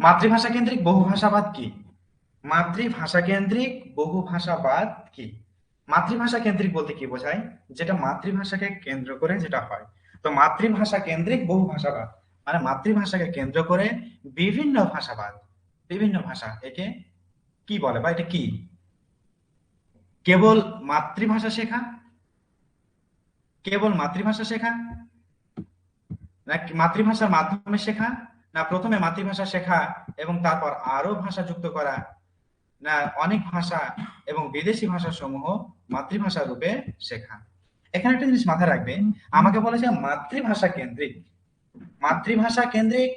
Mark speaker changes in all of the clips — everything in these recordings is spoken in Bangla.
Speaker 1: মাতৃভাষা কেন্দ্রিক বহুভাষাবাদ কি? মাতৃভাষা কেন্দ্রিক বহুভাষাবাদ কি? মাতৃভাষা কেন্দ্রিক বলতে কি বোঝায়? যেটা মাতৃভাষাকে কেন্দ্র করে যেটা হয়। তো মাতৃভাষা কেন্দ্রিক বহুভাষাবাদ মানে মাতৃভাষাকে কেন্দ্র করে বিভিন্ন ভাষাবাদ, বিভিন্ন ভাষা, একে কি বলে বা এটা কি? কেবল মাতৃভাষা শেখা, কেবল মাতৃভাষা শেখা, না মাতৃভাষার মাধ্যমে শেখা, না প্রথমে মাতৃভাষা শেখা এবং তারপর আরো ভাষা যুক্ত করা, না অনেক ভাষা এবং বিদেশি ভাষা সমূহ মাতৃভাষা রূপে শেখা। এখানে একটা জিনিস মাথায় রাখবে, আমাকে বলেছে মাতৃভাষা কেন্দ্রিক, মাতৃভাষা কেন্দ্রিক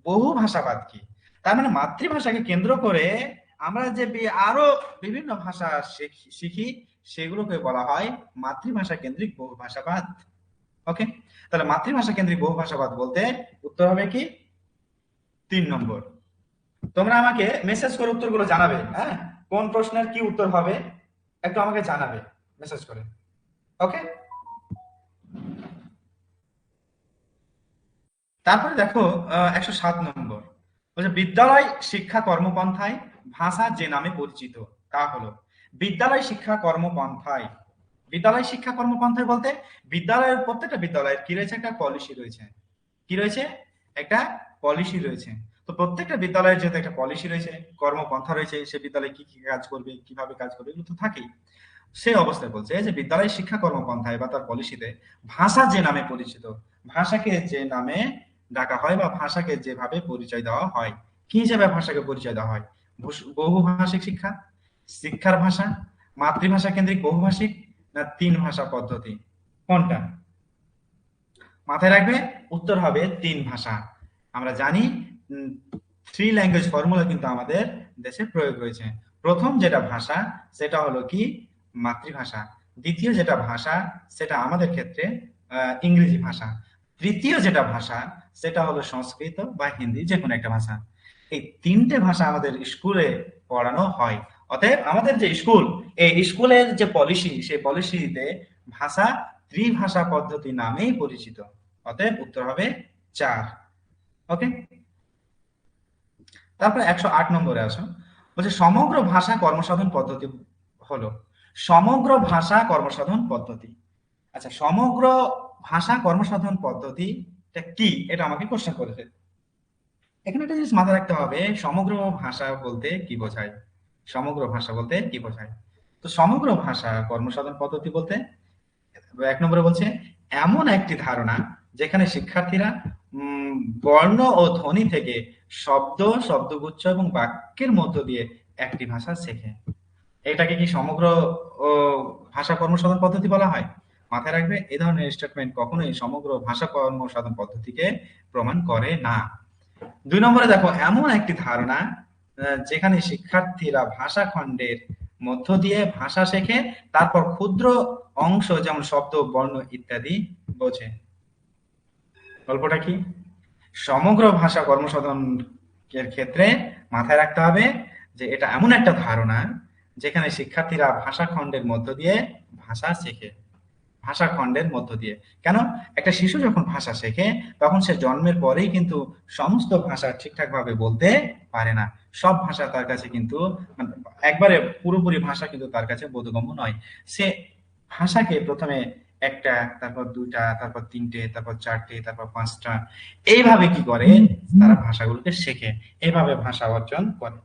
Speaker 1: বহু ভাষাবাদ কি? তার মানে মাতৃভাষাকে কেন্দ্র করে আমরা যে আরো বিভিন্ন ভাষা শিখি সেগুলোকে বলা হয় মাতৃভাষা কেন্দ্রিক বহু ভাষাবাদ। ওকে, তাহলে মাতৃভাষা কেন্দ্রিক বহু ভাষাবাদ বলতে উত্তর হবে কি 3 নম্বর। তোমরা আমাকে মেসেজ করে উত্তরগুলো জানাবে, হ্যাঁ, কোন প্রশ্নের কি উত্তর হবে একটু আমাকে জানাবে মেসেজ করে। ওকে, তারপরে দেখো 107 নম্বর বলছে বিদ্যালয় শিক্ষা কর্মপন্থায় ভাষা যে নামে পরিচিত তা হলো। বিদ্যালয় শিক্ষা কর্মপন্থায়, বিদ্যালয় শিক্ষা কর্মপন্থায় বলতে বিদ্যালয়ের প্রত্যেকটা বিদ্যালয়ের কি রয়েছে? একটা পলিসি রয়েছে। কি রয়েছে? একটা পলিসি রয়েছে। তো প্রত্যেকটা বিদ্যালয়ের যেহেতু একটা পলিসি রয়েছে, কর্মপন্থা রয়েছে, সে বিদ্যালয়ে কি কি কাজ করবে, কিভাবে কাজ করবে, এগুলো তো থাকেই। সেই অবস্থায় বলছে যে বিদ্যালয় শিক্ষা কর্মপন্থায় বা তার পলিসিতে ভাষা যে নামে পরিচিত, ভাষাকে যে নামে ডাকা হয় বা ভাষাকে যেভাবে পরিচয় দেওয়া হয়, কি হিসেবে ভাষাকে পরিচয় দেওয়া হয়? বহুভাষিক শিক্ষা, শিক্ষার ভাষা, মাতৃভাষা কেন্দ্রিক বহুভাষিক, না 3 ভাষা পদ্ধতি, কোনটা? মাথায় রাখবে, উত্তর হবে 3 ভাষা। আমরা জানি 3 ল্যাঙ্গুয়েজ ফর্মুলা কিন্তু আমাদের দেশে প্রয়োগ রয়েছে। প্রথম যেটা ভাষা সেটা হলো কি মাতৃভাষা, দ্বিতীয় যেটা ভাষা সেটা আমাদের ক্ষেত্রে ইংরেজি ভাষা, তৃতীয় যেটা ভাষা সেটা হলো সংস্কৃত বা হিন্দি, যে কোনো একটা ভাষা। এই 3টে ভাষা আমাদের স্কুলে পড়ানো হয়। অতএব আমাদের যে স্কুল, এই স্কুলের যে পলিসি, সেই পলিসিতে ভাষা ত্রিভাষা পদ্ধতি নামেই পরিচিত। অতএব উত্তর হবে 4। ওকে, তারপর 108 নম্বরে আসো, বলছে সমগ্র ভাষা কর্মসাধন পদ্ধতি হলো। সমগ্র ভাষা কর্মসাধন পদ্ধতি, আচ্ছা সমগ্র ভাষা কর্মসাধন পদ্ধতিটা কি, এটা আমাকে কোশ্চেন করেছে। এখানে একটা জিনিস মাথায় রাখতে হবে, সমগ্র ভাষা বলতে কি বোঝায়, সমগ্র ভাষা বলতে কি বোঝায়। তো সমগ্র ভাষা কর্মসাধন পদ্ধতি বলতে 1 নম্বরে বলছে এমন একটি ধারণা যেখানে শিক্ষার্থীরা উম, বর্ণ ও ধ্বনি থেকে শব্দ, শব্দগুচ্ছ এবং বাক্যের মধ্য দিয়ে একটি ভাষা শেখে। এটাকে কি সমগ্র ও, ভাষা কর্মসাধন পদ্ধতি বলা হয়? মাথায় রাখবে, এই ধরনের স্টেটমেন্ট কখনোই সমগ্র ভাষা কর্মসাধন পদ্ধতিকে প্রমাণ করে না। 2 নম্বরে দেখো এমন একটি ধারণা যেখানে শিক্ষার্থীরা ভাষা খণ্ডের মধ্য দিয়ে ভাষা শেখে, তারপর ক্ষুদ্র অংশ যেমন শব্দ, বর্ণ ইত্যাদি বোঝে। গল্পটা কি? সমগ্র ভাষা কর্মসাধন এর ক্ষেত্রে মাথায় রাখতে হবে যে এটা এমন একটা ধারণা যেখানে শিক্ষার্থীরা ভাষা খণ্ডের মধ্য দিয়ে ভাষা শেখে, ভাষা খণ্ডের মধ্য দিয়ে। কেন? একটা শিশু যখন ভাষা শেখে তখন সে জন্মের পরেই কিন্তু সমস্ত ভাষা ঠিকঠাক ভাবে বলতে পারে না। সব ভাষা তার কাছে কিন্তু মানে একবারে পুরোপুরি ভাষা কিন্তু তার কাছে বোধগম্য নয়। সে ভাষাকে প্রথমে একটা, তারপর দুইটা, তারপর তিনটে, তারপর চারটে, তারপর পাঁচটা, এইভাবে কি করে তারা ভাষাগুলোকে শেখে, এইভাবে ভাষা অর্জন করে।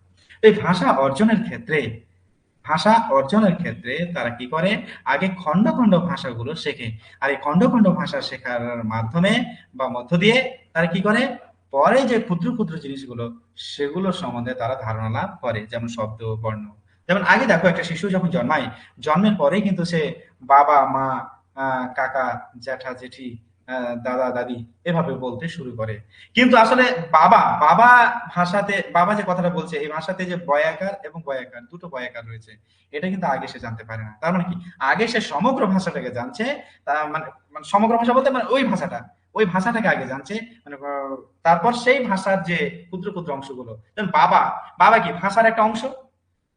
Speaker 1: এই ভাষা অর্জনের ক্ষেত্রে, ভাষা অর্জনের ক্ষেত্রে তারা কি করে, আগে খন্ড খন্ড ভাষাগুলো শেখে। আর এই খন্ড খন্ড ভাষা শেখার মাধ্যমে বা মধ্য দিয়ে তারা কি করে, পরে যে ক্ষুদ্র ক্ষুদ্র জিনিসগুলো সেগুলো সম্বন্ধে তারা ধারণা লাভ করে, যেমন শব্দ, বর্ণ। যেমন আগে দেখো একটা শিশু যখন জন্মায়, জন্মের পরেই কিন্তু সে বাবা, মা, কাকা, জ্যাঠা, জেঠি, দাদা, দাদি এভাবে বলতে শুরু করে। কিন্তু আসলে বাবা বাবা ভাষাতে, বাবা যে কথাটা বলছে এই ভাষাতে যে বয়াকার এবং বয়াকার, দুটো বয়াকার রয়েছে, এটা কিন্তু আগে সে জানতে পারে না। তার মানে কি, আগে সে সমগ্র ভাষাটাকে জানছে। মানে মানে সমগ্র ভাষা বলতে মানে ওই ভাষাটা, ওই ভাষাটাকে আগে জানছে। মানে তারপর সেই ভাষার যে ক্ষুদ্র ক্ষুদ্র অংশগুলো, যেমন বাবা, বাবা কি ভাষার একটা অংশ?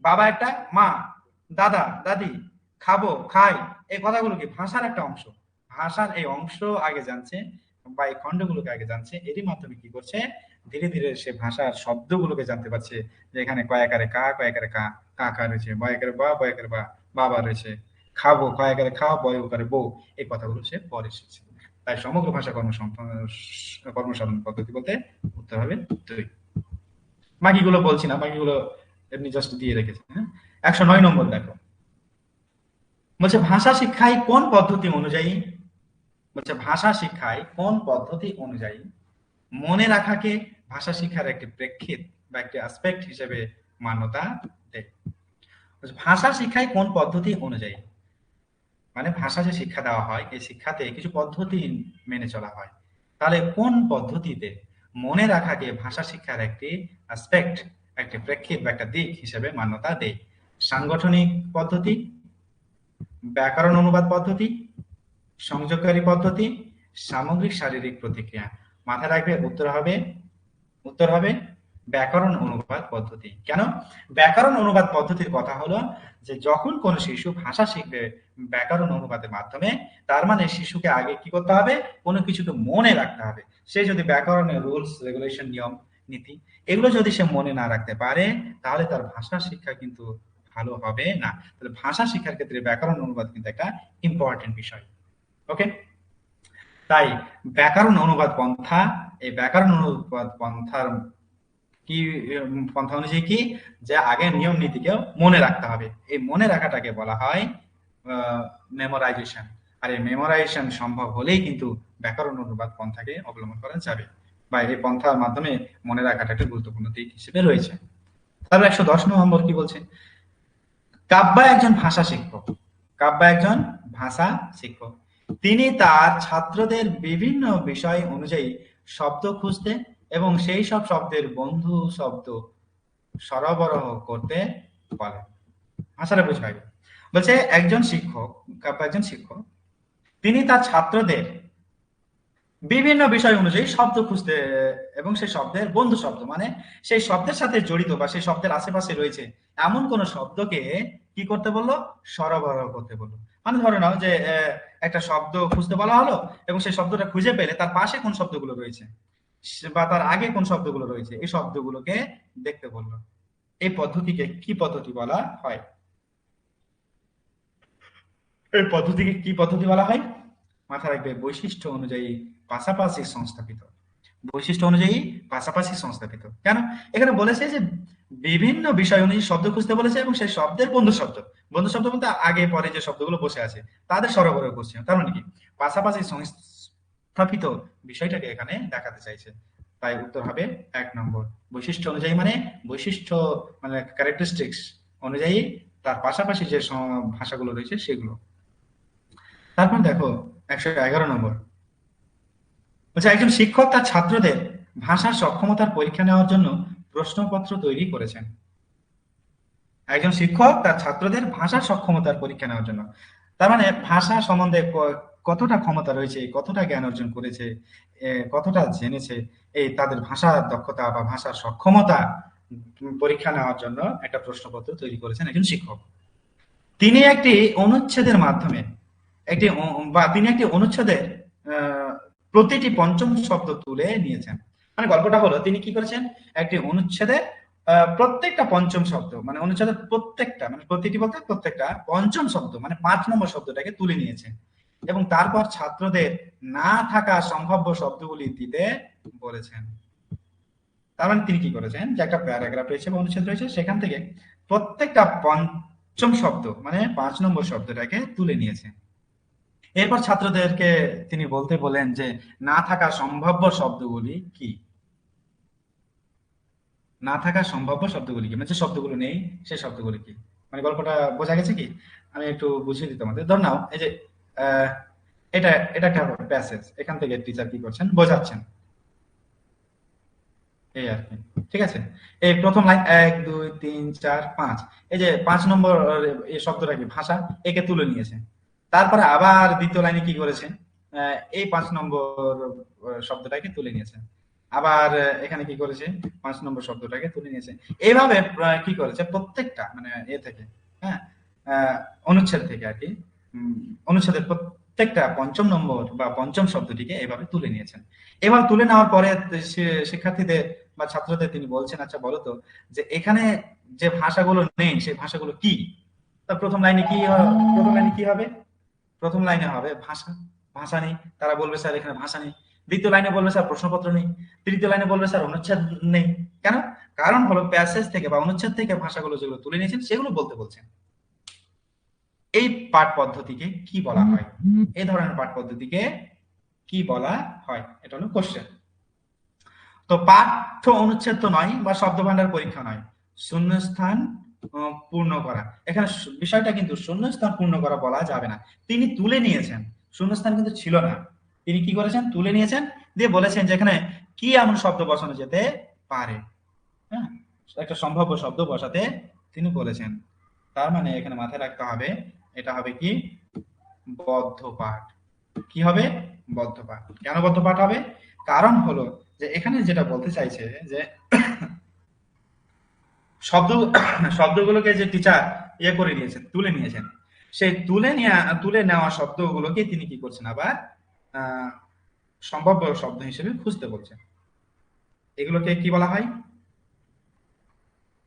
Speaker 1: বাবা একটা, মা, দাদা, দাদি, খাবো, খাই, এই কথাগুলো কি ভাষার একটা অংশ? ভাষার এই অংশ আগে জানছে বা এই খণ্ডগুলোকে আগে জানছে, এরই মাধ্যমে কি করছে, ধীরে ধীরে সে ভাষার শব্দগুলোকে জানতে পারছে, যে এখানে কয়াকারে কা, কয়াকারে কা, কা কা রয়েছে, বয়াকারে বা, বয়াকারে বা, বাবা রয়েছে, খাবো, কয়াকারে খাও, বয়কারে বউ, এই কথাগুলো সে পরে শিখছে। তাই সমগ্র ভাষা কর্মসাধন পদ্ধতি বলতে উত্তর হবে 2। বাকিগুলো বলছি না, বাকিগুলো এমনি জাস্ট দিয়ে রেখেছে। হ্যাঁ, 109 নম্বর দেখো, বলছে ভাষা শিক্ষায় কোন পদ্ধতি অনুযায়ী, বলছে ভাষা শিক্ষায় কোন পদ্ধতি অনুযায়ী মনে রাখাকে ভাষা শিক্ষার একটি প্রেক্ষিত বা একটি অ্যাসপেক্ট হিসেবে মান্যতা দেয়। ভাষা শিক্ষায় কোন পদ্ধতি অনুযায়ী, মানে ভাষা যে শিক্ষা দেওয়া হয়, এই শিক্ষাতে কিছু পদ্ধতি মেনে চলা হয়, তাহলে কোন পদ্ধতিতে মনে রাখাকে ভাষা শিক্ষার একটি অ্যাসপেক্ট, একটি প্রেক্ষিত বা একটা দিক হিসেবে মান্যতা দেয়? সাংগঠনিক পদ্ধতি, ব্যাকরণ অনুবাদ পদ্ধতি, সংযোগকারী পদ্ধতি, সামগ্রিক শারীরিক প্রতিক্রিয়া। মাথায় রাখবে উত্তর হবে ব্যাকরণ অনুবাদ পদ্ধতি। কেন? ব্যাকরণ অনুবাদ পদ্ধতির কথা হলো যে যখন কোন শিশু ভাষা শিখবে ব্যাকরণ অনুবাদের মাধ্যমে, তার মানে শিশুকে আগে কি করতে হবে, কোনো কিছুকে মনে রাখতে হবে। সে যদি ব্যাকরণের রুলস রেগুলেশন, নিয়ম নীতি, এগুলো যদি সে মনে না রাখতে পারে, তাহলে তার ভাষা শিক্ষা কিন্তু ভালো হবে না। তাহলে ভাষা শিক্ষার ক্ষেত্রে ব্যাকরণ অনুবাদ কিন্তু একটা ইম্পর্টেন্ট বিষয়। ওকে, তাই ব্যাকরণ অনুবাদ পন্থা, এই ব্যাকরণ অনুবাদ পন্থার কি পন্থা অনুযায়ী কি, যে আগে নিয়ম নীতিকেও মনে রাখতে হবে। এই মনে রাখাটাকে বলা হয় মেমোরাইজেশন। আর এই মেমোরাইজেশন সম্ভব হলেই কিন্তু ব্যাকরণ অনুবাদ পন্থাকে অবলম্বন করা যাবে, বা এই পন্থার মাধ্যমে মনে রাখাটা একটা গুরুত্বপূর্ণ দিক হিসেবে রয়েছে। তাহলে 110 নম্বর কি বলছে, কাব্যা একজন ভাষা শিক্ষক, কাব্যা একজন ভাষা শিক্ষক, তিনি তার ছাত্রদের বিভিন্ন বিষয় অনুযায়ী শব্দ খুঁজতে এবং সেই সব শব্দের বন্ধু শব্দ সরবরাহ করতে বলেন। ভাষাটা বুঝাই, বলছে একজন শিক্ষক, কাব্যা একজন শিক্ষক, তিনি তার ছাত্রদের বিভিন্ন বিষয় অনুযায়ী শব্দ খুঁজতে এবং সেই শব্দের বন্ধু শব্দ, মানে সেই শব্দের সাথে জড়িত বা সেই শব্দের আশেপাশে রয়েছে এমন কোন শব্দকে কি করতে বললো, সরবরাহ করতে বললো। মানে ধরে নাও যে একটা শব্দ খুঁজতে বলা হলো, এবং সেই শব্দটা খুঁজে পেলে তার পাশে কোন শব্দগুলো রয়েছে বা তার আগে কোন শব্দগুলো রয়েছে, এই শব্দগুলোকে দেখতে বললো। এই পদ্ধতিকে কি পদ্ধতি বলা হয়? এই পদ্ধতিকে কি পদ্ধতি বলা হয়? মাথা রাখবে বৈশিষ্ট্য অনুযায়ী পাশাপাশি সংস্থাপিত। বৈশিষ্ট্য অনুযায়ী পাশাপাশি সংস্থাপিত। কেন? এখানে বলেছে যে বিভিন্ন বিষয় অনুযায়ী শব্দ খুঁজতে বলেছে, এবং সেই শব্দের বন্ধু শব্দ, বন্ধু শব্দ বলতে আগে পরে যে শব্দগুলো বসে আছে তাদের সরবরাহ করছে। তার মানে কি, পাশাপাশি সংস্থাপিত বিষয়টাকে এখানে দেখাতে চাইছে। তাই উত্তর হবে 1 নম্বর। বৈশিষ্ট্য অনুযায়ী মানে বৈশিষ্ট্য, মানে ক্যারেক্টারিস্টিক্স অনুযায়ী তার পাশাপাশি যে ভাষাগুলো রয়েছে সেগুলো। তারপর দেখো 111 নম্বর, বলছে একজন শিক্ষক তার ছাত্রদের ভাষার সক্ষমতার পরীক্ষা নেওয়ার জন্য প্রশ্নপত্র তৈরি করেছেন। একজন শিক্ষক তার ছাত্রদের ভাষা সক্ষমতার পরীক্ষা নেওয়ার জন্য, তার মানে ভাষা সম্বন্ধে কতটা ক্ষমতা রয়েছে, কতটা জ্ঞান অর্জন করেছে, কতটা জেনেছে, এই তাদের ভাষার দক্ষতা বা ভাষার সক্ষমতা পরীক্ষা নেওয়ার জন্য একটা প্রশ্নপত্র তৈরি করেছেন একজন শিক্ষক। তিনি একটি অনুচ্ছেদের মাধ্যমে তিনি একটি অনুচ্ছেদের প্রতিটি পঞ্চম শব্দ তুলে নিয়েছেন। মানে গল্পটা হলো, তিনি কি করেছেন, একটি অনুচ্ছেদে প্রত্যেকটা পঞ্চম শব্দ, মানে অনুচ্ছেদের প্রত্যেকটা, মানে প্রতিটি বলতে প্রত্যেকটা পঞ্চম শব্দ, মানে 5 নম্বর শব্দটাকে তুলে নিয়েছেন, এবং তারপর ছাত্রদের না থাকা সম্ভাব্য শব্দগুলি দিতে বলেছেন। তার মানে তিনি কি করেছেন, যে একটা প্যারাগ্রাফ রয়েছে বা অনুচ্ছেদ রয়েছে, সেখান থেকে প্রত্যেকটা পঞ্চম শব্দ মানে 5 নম্বর শব্দটাকে তুলে নিয়েছেন। এরপর ছাত্রদেরকে তিনি বলতে বলেন যে না থাকা সম্ভাব্য শব্দগুলি কি, না থাকা সম্ভাব্য শব্দগুলি কি, মানে যে শব্দগুলো নেই সেই শব্দগুলি কি। মানে গল্পটা বোঝা গেছে কি? আমি একটু বুঝিয়ে দিতে আমাদের, ধর নাও এই যে আহ এটা এটা একটা প্যাসেজ, এখান থেকে টিচার কি করছেন, বোঝাচ্ছেন, এই আর কি। ঠিক আছে, এই প্রথম লাইন 1 2 3 4 5, এই যে 5 নম্বর এই শব্দটা কি, ভাষা, একে তুলে নিয়েছে। তারপরে আবার দ্বিতীয় লাইনে কি করেছে, এই 5 নম্বর শব্দটাকে তুলে নিয়েছে। আবার এখানে কি করেছে, 5 নম্বর শব্দটাকে তুলে নিয়েছে। এইভাবে কি করেছে, প্রত্যেকটা মানে এ থেকে, হ্যাঁ, আহ, অনুচ্ছেদ থেকে আর কি, অনুচ্ছেদের প্রত্যেকটা পঞ্চম নম্বর বা পঞ্চম শব্দটিকে এভাবে তুলে নিয়েছেন। এবার তুলে নেওয়ার পরে শিক্ষার্থীদের বা ছাত্রদের তিনি বলছেন, আচ্ছা বলো তো যে এখানে যে ভাষাগুলো নেই সেই ভাষাগুলো কি। তা প্রথম লাইনে কি হবে? প্রথম লাইনে হবে ভাষা, ভাষা নেই। তারা বলবে স্যার এখানে ভাষা নেই। দ্বিতীয় লাইনে বলবে স্যার প্রশ্নপত্র নেই। তৃতীয় লাইনে বলবে স্যার অনুচ্ছেদ নেই। কেন? কারণ হলো প্যাসেজ থেকে বা অনুচ্ছেদ থেকে ভাষাগুলো যেগুলো তুলে নিয়েছেন সেগুলো বলতে বলছেন। এই পাঠ পদ্ধতিকে কি বলা হয়? এই ধরনের পাঠ পদ্ধতিকে কি বলা হয়? এটা হলো কোশ্চেন। তো পাঠ্য অনুচ্ছেদ তো নয় বা শব্দ ভান্ডার পরীক্ষা নয়, শূন্যস্থান পূর্ণ করা। এখানে বিষয়টা কিন্তু শূন্যস্থান পূর্ণ করা বলা যাবে না। তিনি তুলে নিয়েছেন, শূন্যস্থান কিন্তু ছিল না। তিনি কি করেছেন? তুলে নিয়েছেন, দিয়ে বলেছেন যে এখানে কি এমন শব্দ বসানো যেতে পারে। হ্যাঁ, একটা সম্ভাব্য শব্দ বসাতে তিনি বলেছেন। তার মানে এখানে মাথায় রাখতে হবে এটা হবে কি? বদ্ধ পাঠ। কি হবে? বদ্ধ পাঠ। কেন বদ্ধ পাঠ হবে? কারণ হলো যে এখানে যেটা বলতে চাইছে যে শব্দ শব্দগুলোকে যে টিচার করে নিয়েছেন, তুলে নিয়েছেন, সেই তুলে নেওয়া শব্দগুলোকে তিনি কি করছেন আবার আহ সম্ভাব্য শব্দ হিসেবে খুঁজতে বলছেন। এগুলোকে কি বলা হয়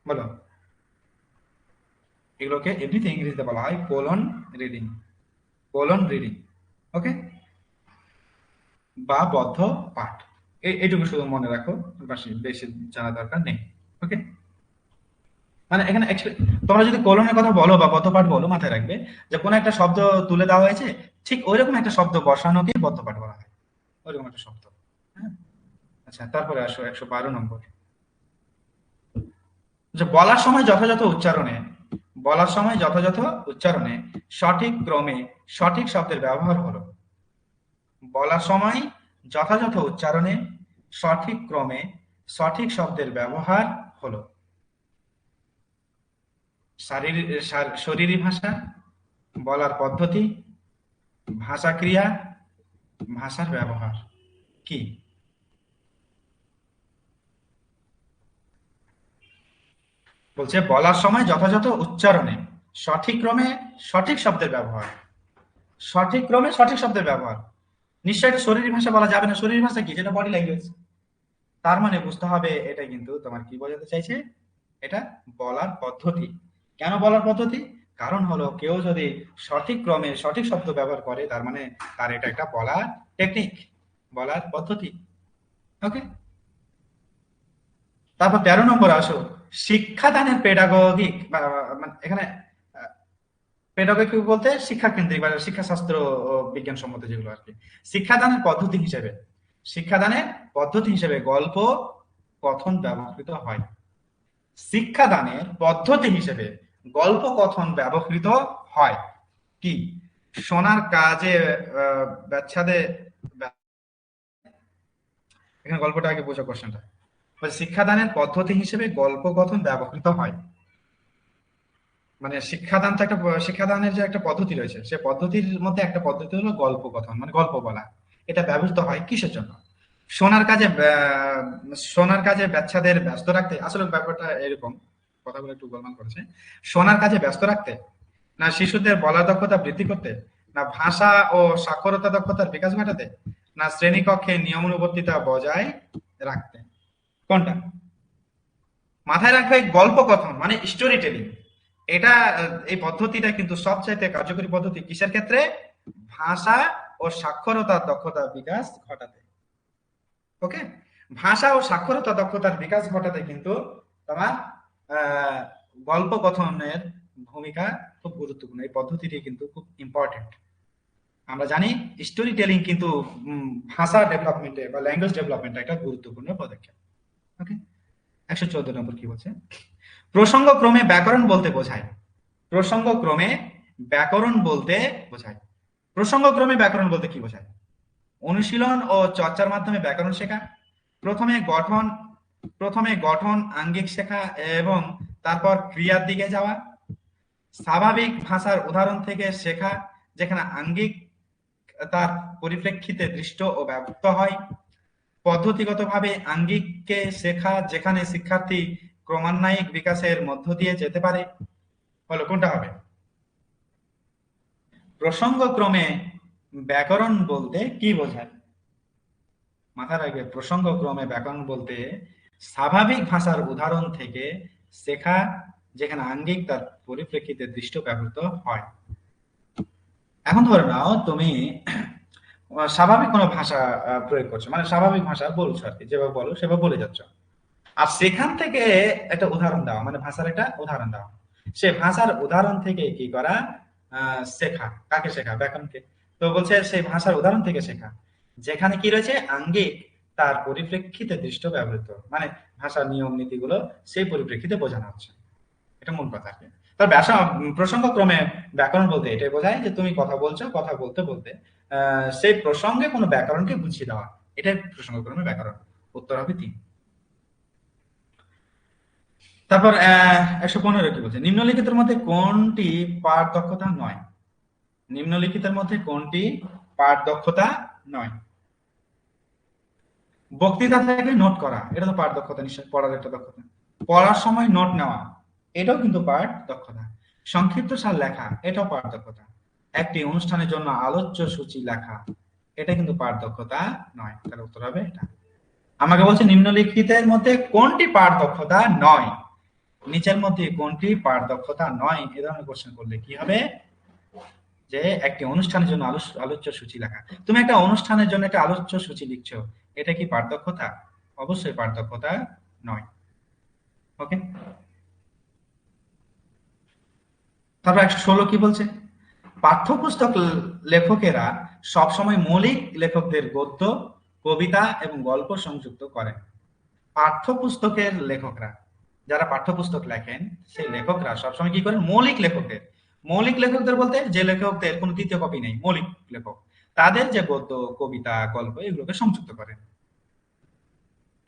Speaker 1: বলো? এগুলোকে এমনিতে ইংরেজিতে বলা হয় কোলন রিডিং। কোলন রিডিং, ওকে, বা বদ্ধ পাঠ। এইটুকু শুধু মনে রাখো, বেশি জানা দরকার নেই। ওকে, মানে এখানে তোমরা যদি কোলনের কথা বলো বা পদপাঠ বলো, মাথায় রাখবে যে কোনো একটা শব্দ তুলে দেওয়া হয়েছে, ঠিক ওইরকম একটা শব্দ বসানোকে পদপাঠ বলা হয়, ওইরকম একটা শব্দ। হ্যাঁ, আচ্ছা তারপরে আসো 112 নম্বর। যে বলার সময় যথাযথ উচ্চারণে সঠিক ক্রমে সঠিক শব্দের ব্যবহার হলো। বলার সময় যথাযথ উচ্চারণে সঠিক ক্রমে সঠিক শব্দের ব্যবহার হলো। শরীরী ভাষা, বলার পদ্ধতি, ভাষা ক্রিয়া, ভাষার ব্যবহার কি? বলছে বলার সময় যথাযথ উচ্চারণে সঠিক ক্রমে সঠিক শব্দের ব্যবহার। সঠিক ক্রমে সঠিক শব্দের ব্যবহার, নিশ্চয়ই এটা শরীরী ভাষা বলা যাবে না। শরীরী ভাষা কি? যেটা বডি ল্যাঙ্গুয়েজ। তার মানে বুঝতে হবে এটা কিন্তু তোমার কি বোঝাতে চাইছে, এটা বলার পদ্ধতি। কেন বলার পদ্ধতি? কারণ হলো কেউ যদি সঠিক ক্রমে সঠিক শব্দ ব্যবহার করে তার মানে তার এটা একটা বলার টেকনিক, বলার পদ্ধতি। ওকে, তারপর 13 নম্বর আসো, শিক্ষাদানের পেডাগোগিক মানে এখানে পেডাগোগিক বলতে শিক্ষা কেন্দ্রিক বা শিক্ষাশাস্ত্র ও বিজ্ঞানসম্মত যেগুলো আর কি। শিক্ষাদানের পদ্ধতি হিসেবে গল্প কথন ব্যবহৃত হয়। শিক্ষাদানের পদ্ধতি হিসেবে গল্প কথন ব্যবহৃত হয়। কি? শোনার কাজে ব্যচ্ছাদে, এখানে গল্পটা আগে বোঝা কোশ্চেনটা। শিক্ষাদানের পদ্ধতি হিসেবে গল্প কথন ব্যবহৃত হয়। মানে শিক্ষাদানের যে একটা পদ্ধতি রয়েছে, সে পদ্ধতির মধ্যে একটা পদ্ধতি হলো গল্প কথন, মানে গল্প বলা। এটা ব্যবহৃত হয় কিসের জন্য? শোনার কাজে বাচ্চাদের ব্যস্ত রাখতে। আসলে ব্যাপারটা এরকম, কথাগুলো একটু গোলমাল করেছে। শোনার কাজে ব্যস্ত রাখতে, না শিশুদের বলার দক্ষতা বৃদ্ধি করতে, না ভাষা ও সাক্ষরতা দক্ষতার বিকাশ ঘটাতে, না শ্রেণীকক্ষে নিয়মানুবর্তিতা বজায় রাখতে? কোনটা? মাথায় রাখবে গল্প কথন মানে স্টোরি টেলিং। এটা এই পদ্ধতিটা কিন্তু সবচাইতে কার্যকরী পদ্ধতি কিসের ক্ষেত্রে? ভাষা ও সাক্ষরতার দক্ষতার বিকাশ ঘটাতে। ওকে, ভাষা ও সাক্ষরতা দক্ষতার বিকাশ ঘটাতে কিন্তু তোমার আহ গল্প কথনের ভূমিকা খুব গুরুত্বপূর্ণ। এই পদ্ধতিটি কিন্তু খুব ইম্পর্টেন্ট। আমরা জানি স্টোরি টেলিং কিন্তু ভাষা ডেভেলপমেন্টে বা ল্যাঙ্গুয়েজ ডেভেলপমেন্টে একটা গুরুত্বপূর্ণ পদক্ষেপ। ওকে, 114 নম্বর কি বলছে? প্রসঙ্গক্রমে ব্যাকরণ বলতে বোঝায়। প্রসঙ্গক্রমে ব্যাকরণ বলতে বোঝায়। প্রসঙ্গক্রমে ব্যাকরণ বলতে কি বোঝায়? অনুশীলন ও চর্চার মাধ্যমে ব্যাকরণ শেখা। প্রথমে গঠন আঙ্গিক শেখা এবং তারপর ক্রিয়ার দিকে যাওয়া। স্বাভাবিক ভাষার উদাহরণ থেকে শেখা, যেখানে আঙ্গিক তার পরিপ্রেক্ষিতে দৃষ্ট ও ব্যক্ত হয়। পদ্ধতিগতভাবে আঙ্গিককে শেখা, যেখানে শিক্ষার্থী ক্রমান্বয়িক বিকাশের মধ্য দিয়ে যেতে পারে। বলো কোনটা হবে? প্রসঙ্গক্রমে ব্যাকরণ বলতে কি বোঝায়? মাথায় রাখবে প্রসঙ্গক্রমে ব্যাকরণ বলতে স্বাভাবিক ভাষার উদাহরণ থেকে শেখা, যেখানে আঙ্গিক তার পরিপ্রেক্ষিতে দৃষ্ট ব্যবহৃত হয়। এখন ধরে নাও তুমি স্বাভাবিক কোনো ভাষা প্রয়োগ করছো, মানে স্বাভাবিক ভাষা বলছো আর কি, যেভাবে বলো সেভাবে বলে যাচ্ছ। আর সেখান থেকে একটা উদাহরণ দেওয়া, মানে ভাষার একটা উদাহরণ দেওয়া। সে ভাষার উদাহরণ থেকে কি করা? শেখা। কাকে শেখা? ব্যাকরণকে। তো বলছে সেই ভাষার উদাহরণ থেকে শেখা, যেখানে কি রয়েছে? আঙ্গিক তার পরিপ্রেক্ষিতে দৃষ্ট ব্যবহৃত, মানে ভাষার নিয়ম নীতিগুলো সেই পরিপ্রেক্ষিতে বোঝানো হচ্ছে। এটা মূল কথা আর কি। তবে প্রসঙ্গ ক্রমে ব্যাকরণ বলতে এটাই বোঝায় যে তুমি কথা বলছো, কথা বলতে বলতে সেই প্রসঙ্গে কোনো ব্যাকরণকে বুঝিয়ে দেওয়া, এটাই প্রসঙ্গ ক্রমে ব্যাকরণ। উত্তর হবে 3। তারপর 115 কি বলছে? নিম্নলিখিতের মধ্যে কোনটি পাঠ দক্ষতা নয়? নিম্নলিখিতের মধ্যে কোনটি পাঠ দক্ষতা নয়? বক্তৃতা থেকে নোট করা, এটা তো পাঠ দক্ষতা, নিশ্চয় পড়ার একটা দক্ষতা। পড়ার সময় নোট নেওয়া, এটাও কিন্তু পাঠ দক্ষতা। সংক্ষিপ্ত সার লেখা, এটাও পাঠ দক্ষতা। একটি অনুষ্ঠানের জন্য আলোচ্য সূচি লেখা, এটা কিন্তু পাঠ দক্ষতা নয়। তার উত্তর হবে এটা। আমাকে বলছে নিম্নলিখিতের মধ্যে কোনটি পাঠ দক্ষতা নয়? নিচের মধ্যে কোনটি পাঠ দক্ষতা নয়, এ ধরনের কোশ্চেন করলে কি হবে? যে একটি অনুষ্ঠানের জন্য আলোচ্য সূচি লেখা। তুমি একটা অনুষ্ঠানের জন্য একটা আলোচ্য সূচি লিখছো, এটা কি পাঠ দক্ষতা? অবশ্যই পাঠ দক্ষতা নয়। ওকে। তারপর 116 কি বলছে? পাঠ্যপুস্তক লেখকেরা সবসময় মৌলিক লেখকদের গদ্য, কবিতা এবং গল্প সংযুক্ত করেন। পাঠ্যপুস্তকের লেখকরা, যারা পাঠ্যপুস্তক লেখেন, সেই লেখকরা সবসময় কি করেন? মৌলিক লেখকদের, মৌলিক লেখকদের বলতে যে লেখকদের কোনো দ্বিতীয় কপি নেই, মৌলিক লেখক, তাদের যে গদ্য, কবিতা, গল্প এগুলোকে সংযুক্ত করেন।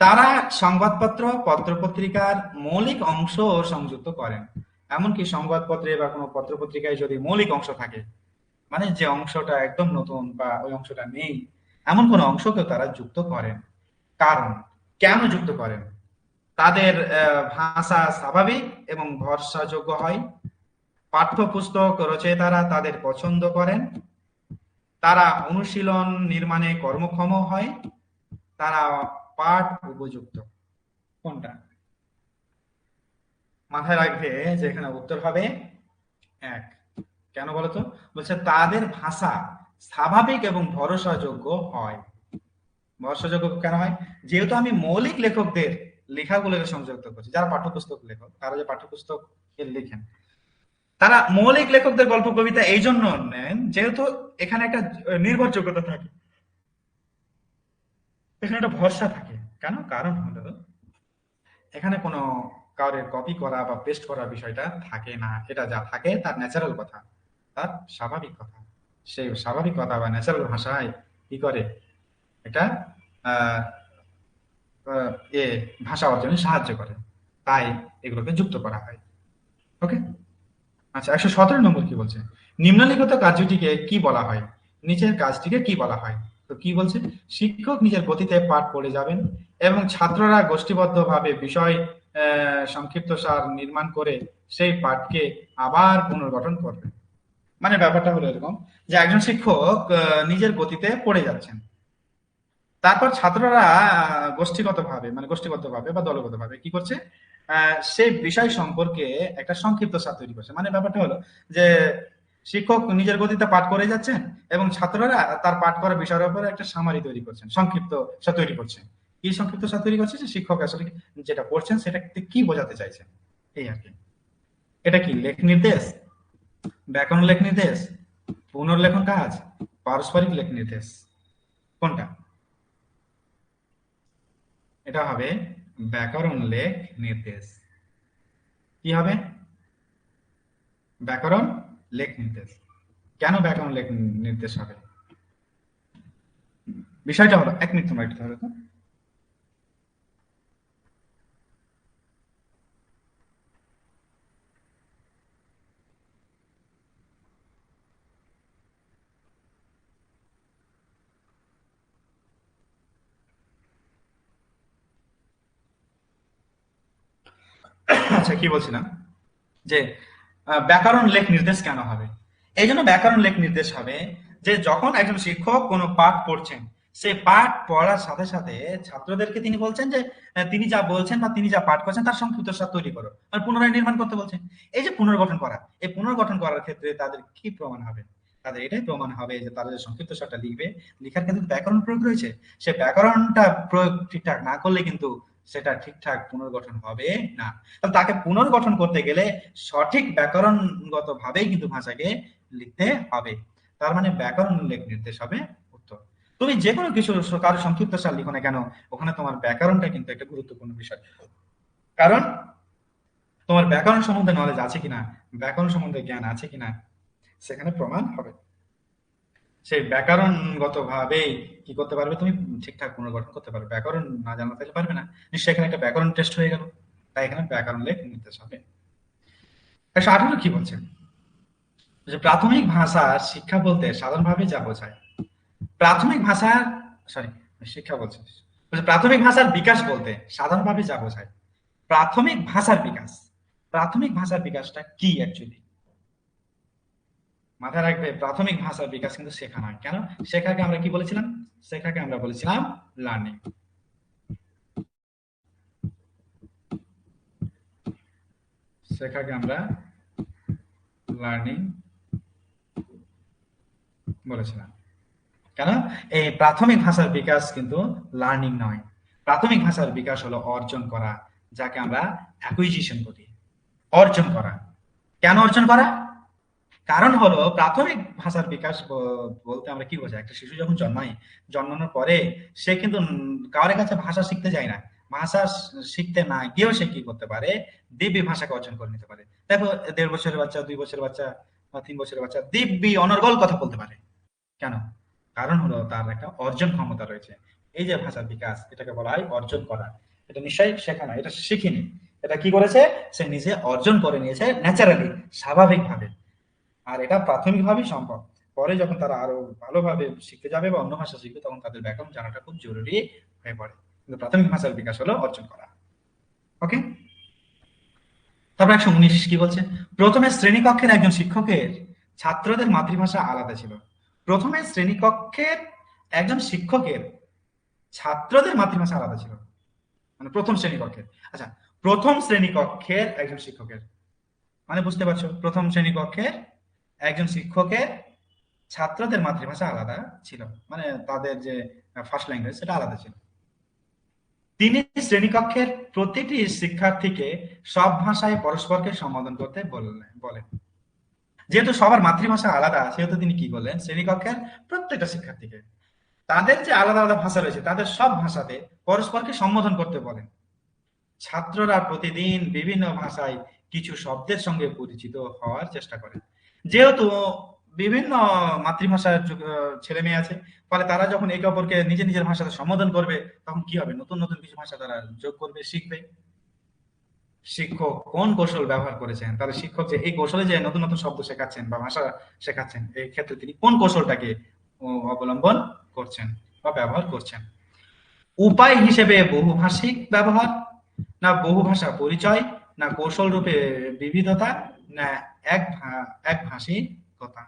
Speaker 1: তারা সংবাদপত্র, পত্রপত্রিকার মৌলিক অংশ সংযুক্ত করেন। এমনকি সংবাদপত্রে বা কোনো পত্রপত্রিকায় যদি মৌলিক অংশ থাকে, মানে যে অংশটা একদম নতুন বা ওই অংশটা নেই, এমন কোনো অংশকেও তারা যুক্ত করেন। কারণ, কেন যুক্ত করেন? তাদের ভাষা স্বাভাবিক এবং ভরসাযোগ্য হয়। পাঠ্যপুস্তক রচয়িতারা তাদের পছন্দ করেন। তারা অনুশীলন নির্মাণে কর্মক্ষম হয়। তারা পাঠ উপযুক্ত। কোনটা? মাথায় রাখবে যে এখানে উত্তর হবে 1। কেন বলতো? বলছে তাদের ভাষা স্বাভাবিক এবং ভরসাযোগ্য হয়। ভরসাযোগ্য কেন হয়? যেহেতু আমি মৌলিক লেখকদের লেখাগুলোকে সংযুক্ত করছি, যারা পাঠ্যপুস্তক লেখক, তারা যে পাঠ্যপুস্তক লিখেন, তারা মৌলিক লেখকদের গল্প, কবিতা এই জন্য নেন যেহেতু এখানে একটা নির্ভরযোগ্যতা থাকে, এখানে একটা ভরসা থাকে। কেন? কারণ হলো এখানে কোনো কাউরের কপি করা বা পেস্ট করার বিষয়টা থাকে না। এটা যা থাকে তার ন্যাচারাল কথা, তার স্বাভাবিক কথা। সেই স্বাভাবিক কথা বা ন্যাচারাল ভাষায় কি করে? এটা আহ আহ, এ ভাষা অর্জনে সাহায্য করে। তাই এগুলোকে যুক্ত করা হয়। ওকে। আচ্ছা, 117 কি বলছে? নিম্নলিখিত কার্যটিকে কি বলা হয়? নিচের কাজটিকে কি বলা হয়? তো কি বলছে? শিক্ষক নিজের গতিতে পাঠ পড়ে যাবেন এবং ছাত্ররা গোষ্ঠীবদ্ধভাবে বিষয় সংক্ষিপ্তসার নির্মাণ করে সেই পাঠকে আবার পুনর্গঠন করবে। মানে ব্যাপারটা হলো এরকম যে একজন শিক্ষক নিজের গতিতে পড়ে যাচ্ছেন, তারপর ছাত্ররা গোষ্ঠীগতভাবে, মানে গোষ্ঠীবদ্ধভাবে বা দলগতভাবে কি করছে? সেই বিষয় সম্পর্কে একটা সংক্ষিপ্ত সার তৈরি করছে। মানে ব্যাপারটা হলো যে শিক্ষক নিজের গতিতে পাঠ করে যাচ্ছেন এবং ছাত্ররা তার পাঠ করা বিষয়ের উপর একটা সামারি তৈরি করছেন, সংক্ষিপ্ত সার তৈরি করছেন। কি সংক্ষিপ্ত সার তৈরি করছে? যে শিক্ষক আসলে যেটা পড়ছেন সেটা কি বোঝাতে চাইছেন, এই আর কি। এটা কি লেখ নির্দেশ, ব্যাকরণ লেখ নির্দেশ, পুনর্লেখন কাজ, পারস্পরিক লেখ নির্দেশ? কোনটা? এটা হবে ব্যাকরণ লেখ নির্দেশ। কি হবে? ব্যাকরণ লেখ নির্দেশ। কেন ব্যাকরণ লেখ নির্দেশ হবে? বিষয়টা হলো, 1 মিনিট তোমরা একটু ধরো তো। আচ্ছা, কি বলছিলাম? যে ব্যাকরণ লেখ নির্দেশ কেন হবে? এই জন্য ব্যাকরণ লেখ নির্দেশ হবে যে যখন একজন শিক্ষক কোনো পাঠ পড়ছেন, সে পাঠ পড়ার সাথে সাথে ছাত্রদেরকে তিনি বলছেন যে তিনি যা বলছেন বা তিনি যা পাঠ করছেন তার সংক্ষিপ্ত সার তৈরি করো, আর পুনরায় নির্মাণ করতে বলছেন। এই যে পুনর্গঠন করা, এই পুনর্গঠন করার ক্ষেত্রে তাদের কি প্রমাণ হবে? তাদের এটাই প্রমাণ হবে যে তারা যে সংক্ষিপ্ত সারটা লিখবে, লেখার কিন্তু ব্যাকরণ প্রয়োগ রয়েছে, সে ব্যাকরণটা প্রয়োগ ঠিকঠাক না করলে কিন্তু সেটা ঠিকঠাক পুনর্গঠন হবে না। তাহলে তাকে পুনর্গঠন করতে গেলে সঠিক ব্যাকরণগত ভাবেই কিন্তু ভাষাকে লিখতে হবে। তার মানে ব্যাকরণ উল্লেখ নির্দেশ হবে উত্তর। তুমি যে কোনো কিছু কারো সংক্ষিপ্ত সার লিখো না কেন, ওখানে তোমার ব্যাকরণটা কিন্তু একটা গুরুত্বপূর্ণ বিষয়। কারণ তোমার ব্যাকরণ সম্বন্ধে নলেজ আছে কিনা, ব্যাকরণ সম্বন্ধে জ্ঞান আছে কিনা, সেখানে প্রমাণ হবে। সেই ব্যাকরণগত ভাবেই কি করতে পারবে তুমি, ঠিকঠাক পুনর্গঠন করতে পারবে। ব্যাকরণ না জানা থাকলে পারবে না। নিশ্চয়ই এখানে একটা ব্যাকরণ টেস্ট হয়ে গেল, তাই এখানে ব্যাকরণ লেখ নির্দেশ হবে। 118 কি বলছে, যে প্রাথমিক ভাষার শিক্ষা বলতে সাধারণভাবে যা বোঝায়। প্রাথমিক ভাষার, সরি, শিক্ষা বলছে, প্রাথমিক ভাষার বিকাশ বলতে সাধারণভাবে যা বোঝায়। প্রাথমিক ভাষার বিকাশ, প্রাথমিক ভাষার বিকাশটা কি অ্যাকচুয়ালি? মাথায় রাখবে, প্রাথমিক ভাষার বিকাশ কিন্তু শেখা নয়। কেন? শেখাকে আমরা কি বলেছিলাম? শেখাকে আমরা বলেছিলাম লার্নিং। শেখাকে আমরা লার্নিং বলেছিলাম। কেন? এই প্রাথমিক ভাষার বিকাশ কিন্তু লার্নিং নয়। প্রাথমিক ভাষার বিকাশ হলো অর্জন করা, যাকে আমরা অ্যাকুইজিশন বলি। অর্জন করা। কেন অর্জন করা? কারণ হলো প্রাথমিক ভাষার বিকাশ বলতে আমরা কি বোঝাই, একটা শিশু যখন জন্মায়, জন্মানোর পরে সে কিন্তু কারোর কাছে ভাষা শিখতে যায় না। ভাষা শিখতে না গিয়েও সে কি করতে পারে, দিব্যি ভাষাকে অর্জন করে নিতে পারে। দেখো 1.5 বছরের বাচ্চা, 2 বছরের বাচ্চা বা 3 বছরের বাচ্চা দিব্যি অনর্গল কথা বলতে পারে। কেন? কারণ হলো তার একটা অর্জন ক্ষমতা রয়েছে। এই যে ভাষার বিকাশ, এটাকে বলা হয় অর্জন করা। এটা নিশ্চয়ই শেখা না, এটা শিখিনি। এটা কি করেছে, সে নিজে অর্জন করে নিয়েছে ন্যাচারালি, স্বাভাবিকভাবে। আর এটা প্রাথমিকভাবেই সম্ভব। পরে যখন তারা আরো ভালোভাবে শিখতে যাবে বা অন্য ভাষা শিখবে, তখন তাদের ব্যাকরণ জানাটা খুব জরুরি হয়ে পড়ে। কিন্তু প্রাথমিক ভাষার বিকাশ হলো অর্জন করা। ওকে, তারপর 119 কি বলছে, প্রথমে শ্রেণীকক্ষের একজন শিক্ষকের ছাত্রদের মাতৃভাষা আলাদা ছিল। প্রথমে শ্রেণীকক্ষের একজন শিক্ষকের ছাত্রদের মাতৃভাষা আলাদা ছিল, মানে প্রথম শ্রেণীকক্ষের। আচ্ছা, প্রথম শ্রেণীকক্ষের একজন শিক্ষকের মানে বুঝতে পারছো, প্রথম শ্রেণীকক্ষের একজন শিক্ষকের ছাত্রদের মাতৃভাষা আলাদা ছিল, মানে তাদের যে ফার্স্ট ল্যাঙ্গুয়েজ সেটা আলাদা ছিল। তিনি শ্রেণীকক্ষের প্রতিটি শিক্ষার্থীকে সব ভাষায় পরস্পরকে সম্বোধন করতে বলেন। যেহেতু সবার মাতৃভাষা আলাদা, সেহেতু তিনি কি বললেন, শ্রেণীকক্ষের প্রত্যেকটা শিক্ষার্থীকে তাদের যে আলাদা আলাদা ভাষা রয়েছে তাদের সব ভাষাতে পরস্পরকে সম্বোধন করতে বলেন। ছাত্ররা প্রতিদিন বিভিন্ন ভাষায় কিছু শব্দের সঙ্গে পরিচিত হওয়ার চেষ্টা করে। যেহেতু বিভিন্ন মাতৃভাষার ছেলে মেয়ে আছে, ফলে তারা যখন একে অপরকে নিজের নিজের ভাষাতে সম্বোধন করবে, তখন কি হবে, নতুন নতুন কিছু ভাষা তারা যোগ করবে, শিখবে। শিক্ষক কোন কৌশল ব্যবহার করেছেন, তাহলে শিক্ষক যে এই কৌশলে যে নতুন নতুন শব্দ শেখাচ্ছেন বা ভাষা শেখাচ্ছেন, এই ক্ষেত্রে তিনি কোন কৌশলটাকে অবলম্বন করছেন বা ব্যবহার করছেন? উপায় হিসেবে বহুভাষিক ব্যবহার, না বহুভাষা পরিচয়, না কৌশল রূপে বিবিধতা, না এক ভাষিকতা?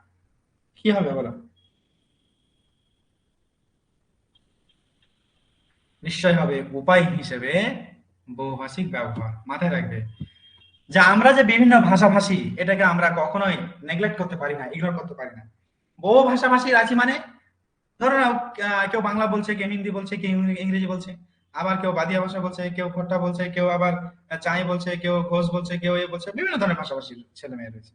Speaker 1: কি হবে বলো? নিশ্চয় হবে উপায় হিসেবে বহুভাষিক ব্যবহার। মাথায় রাখবে যে আমরা যে বিভিন্ন ভাষাভাষী, এটাকে আমরা কখনোই নেগলেক্ট করতে পারি না, ইগনোর করতে পারি না। বহু ভাষাভাষী আছি মানে, ধরো নাও, কেউ বাংলা বলছে, কেউ হিন্দি বলছে, কেউ ইংরেজি বলছে, আবার কেউ বাদিয়া ভাষা বলছে, কেউ খোট্টা বলছে, কেউ আবার চাই বলছে, কেউ ঘোষ বলছে, কেউ এ বলছে, বিভিন্ন ধরনের ভাষাভাষী ছেলে মেয়ে রয়েছে।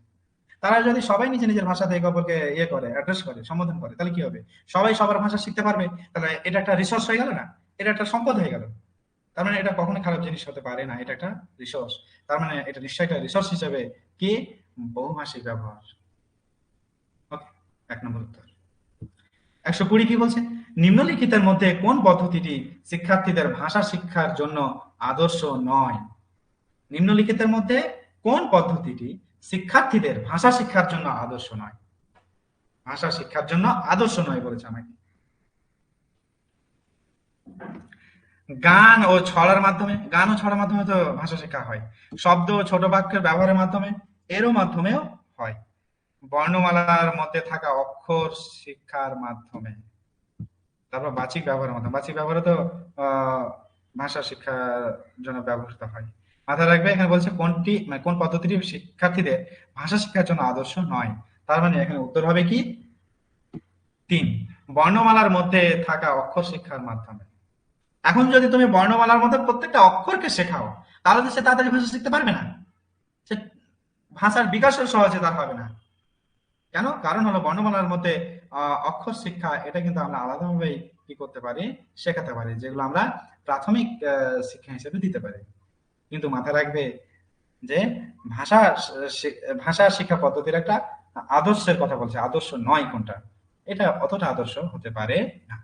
Speaker 1: তারা যদি সবাই নিজের নিজের ভাষাতে একে অপরকে ইয়ে করে, অ্যাড্রেস করে, সম্বোধন করে, তাহলে কি হবে? সবাই সবার ভাষা শিখতে পারবে। তাহলে এটা একটা রিসোর্স হয়ে গেল না, এটা একটা সম্পদ হয়ে গেল। তার মানে এটা কখনো খারাপ জিনিস হতে পারে না, এটা একটা রিসোর্স। তার মানে এটা নিশ্চয়ই একটা রিসোর্স হিসেবে কি বহুভাষিক ব্যবহার। ওকে, 1 নম্বর উত্তর। 120 কি বলছে, নিম্নলিখিতের মধ্যে কোন পদ্ধতিটি শিক্ষার্থীদের ভাষা শিক্ষার জন্য আদর্শ নয়? নিম্নলিখিতের মধ্যে কোন পদ্ধতিটি শিক্ষার্থীদের ভাষা শিক্ষার জন্য আদর্শ নয়? ভাষা শিক্ষার জন্য আদর্শ নয় বলেছে আমাকে। গান ও ছড়ার মাধ্যমে, গান ও ছড়ার মাধ্যমে তো ভাষা শেখা হয়। শব্দ ও ছোট বাক্যের ব্যবহারের মাধ্যমে, এরও মাধ্যমেও হয়। বর্ণমালার মধ্যে থাকা অক্ষর শিক্ষার মাধ্যমে। তারপর বাচিক ব্যবহারের মতো, বাচিক ব্যবহারে তো আহ ভাষা শিক্ষার জন্য ব্যবহৃত হয়। মাথায় রাখবে, এখানে বলছে কোনটি মানে কোন পদ্ধতিটি শিক্ষার্থীদের ভাষা শিক্ষার জন্য আদর্শ নয়। তার মানে এখানে উত্তর হবে কি 3, বর্ণমালার মধ্যে থাকা অক্ষর শিক্ষার মাধ্যমে। এখন যদি তুমি বর্ণমালার মধ্যে প্রত্যেকটা অক্ষরকে শেখাও, তাহলে তো সে তাড়াতাড়ি ভাষা শিখতে পারবে না, সে ভাষার বিকাশও সহজে তার হবে না। কেন? কারণ হলো বর্ণমালার মধ্যে অক্ষর শিক্ষা এটা কিন্তু আমরা আলাদাভাবে কি করতে পারি, শেখাতে পারি, যেগুলো আমরা প্রাথমিক শিক্ষা হিসেবে দিতে পারি। কিন্তু মাথায় রাখবে যে ভাষা ভাষা শিক্ষা পদ্ধতির একটা আদর্শের কথা বলছে, আদর্শ নয় কোনটা, এটা অতটা আদর্শ হতে পারে না।